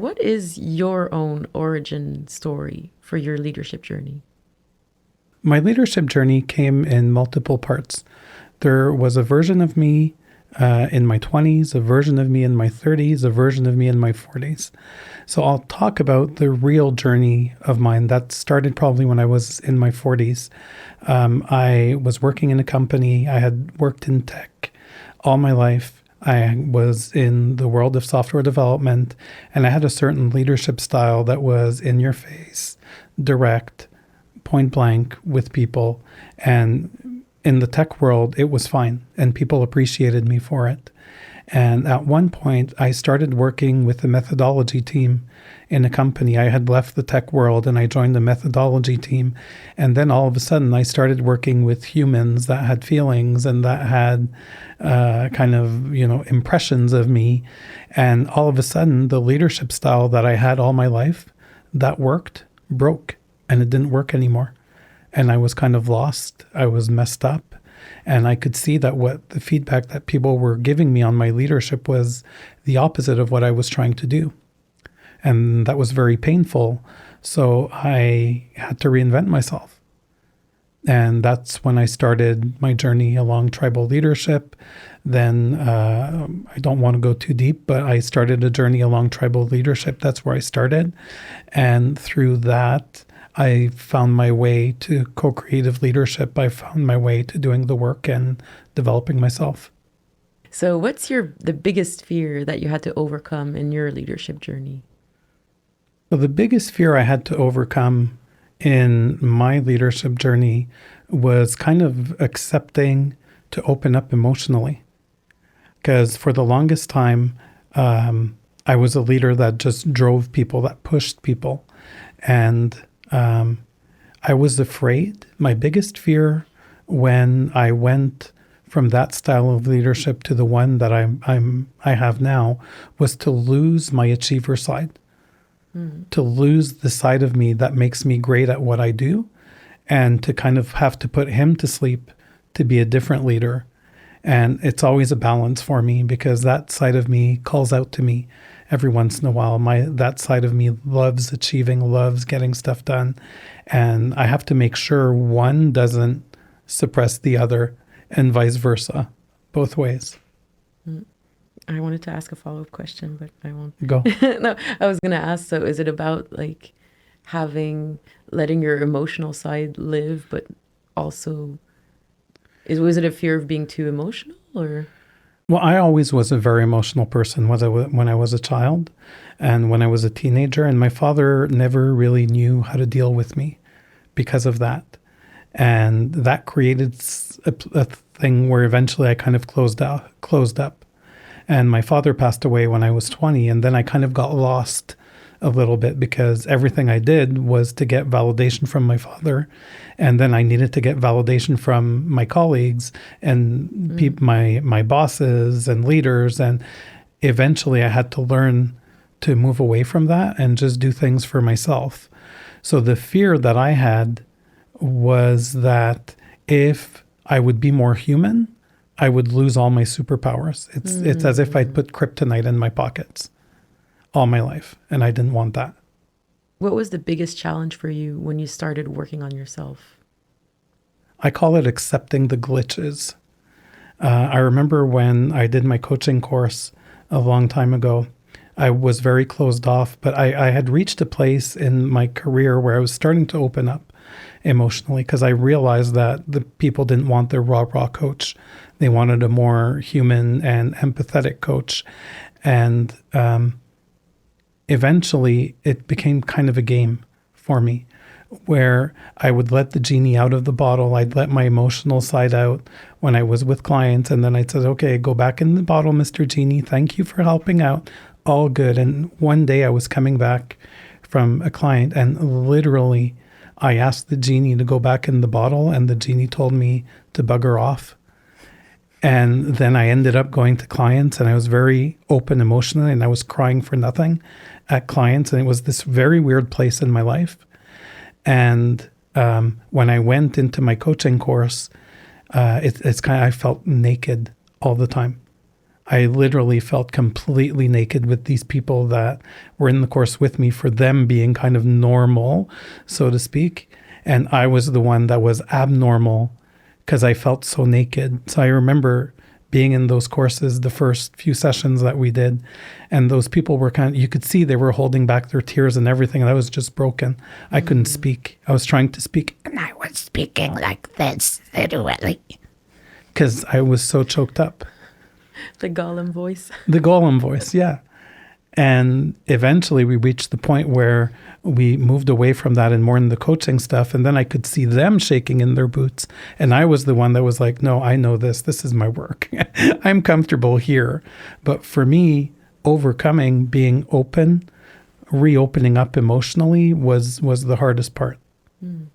What is your own origin story for your leadership journey? My leadership journey came in multiple parts. There was a version of me in my 20s, a version of me in my 30s, a version of me in my 40s. So I'll talk about the real journey of mine that started probably when I was in my 40s. I was working in a company. I had worked in tech all my life. I was in the world of software development, and I had a certain leadership style that was in your face, direct, point blank with people. And in the tech world, it was fine, and people appreciated me for it. And at one point, I started working with the methodology team in a company. I had left the tech world and I joined the methodology team. And then all of a sudden, I started working with humans that had feelings and that had impressions of me. And all of a sudden, the leadership style that I had all my life that worked broke, and it didn't work anymore. And I was kind of lost. I was messed up. And I could see that what the feedback that people were giving me on my leadership was the opposite of what I was trying to do. And that was very painful. So I had to reinvent myself. And that's when I started my journey along tribal leadership. Then I don't want to go too deep, but I started a journey along tribal leadership. That's where I started. And through that, I found my way to co-creative leadership. I found my way to doing the work and developing myself. So what's the biggest fear that you had to overcome in your leadership journey? So the biggest fear I had to overcome in my leadership journey was kind of accepting to open up emotionally. Because for the longest time, I was a leader that just drove people, that pushed people. And I was afraid. My biggest fear when I went from that style of leadership to the one that I have now was to lose my achiever side, to lose the side of me that makes me great at what I do, and to kind of have to put him to sleep to be a different leader. And it's always a balance for me because that side of me calls out to me every once in a while. That side of me loves achieving, loves getting stuff done. And I have to make sure one doesn't suppress the other and vice versa, both ways. I wanted to ask a follow-up question, but I won't. Go. No, I was going to ask, so is it about like letting your emotional side live, but also, was it a fear of being too emotional or? Well, I always was a very emotional person when I was a child and when I was a teenager, and my father never really knew how to deal with me because of that. And that created a thing where eventually I kind of closed up. And my father passed away when I was 20, and then I kind of got lost a little bit because everything I did was to get validation from my father. And then I needed to get validation from my colleagues and my bosses and leaders. And eventually I had to learn to move away from that and just do things for myself. So the fear that I had was that if I would be more human, I would lose all my superpowers. It's as if I'd put kryptonite in my pockets all my life, and I didn't want that. What was the biggest challenge for you when you started working on yourself? I call it accepting the glitches. I remember when I did my coaching course a long time ago, I was very closed off, but I had reached a place in my career where I was starting to open up emotionally because I realized that the people didn't want their raw coach. They wanted a more human and empathetic coach. And eventually it became kind of a game for me where I would let the genie out of the bottle. I'd let my emotional side out when I was with clients. And then I'd say, okay, go back in the bottle, Mr. Genie. Thank you for helping out. All good. And one day I was coming back from a client and literally I asked the genie to go back in the bottle and the genie told me to bugger off. And then I ended up going to clients and I was very open emotionally and I was crying for nothing at clients. And it was this very weird place in my life. And when I went into my coaching course, it's kind of, I felt naked all the time. I literally felt completely naked with these people that were in the course with me, for them being kind of normal, so to speak. And I was the one that was abnormal because I felt so naked. So I remember being in those courses, the first few sessions that we did, and those people were you could see they were holding back their tears and everything. And I was just broken. I couldn't speak. I was trying to speak, and I was speaking like this, literally, because I was so choked up. The Gollum voice. The Golem voice, yeah. And eventually we reached the point where we moved away from that and more in the coaching stuff. And then I could see them shaking in their boots. And I was the one that was like, no, I know this. This is my work. I'm comfortable here. But for me, overcoming, being open, reopening up emotionally was the hardest part. Mm.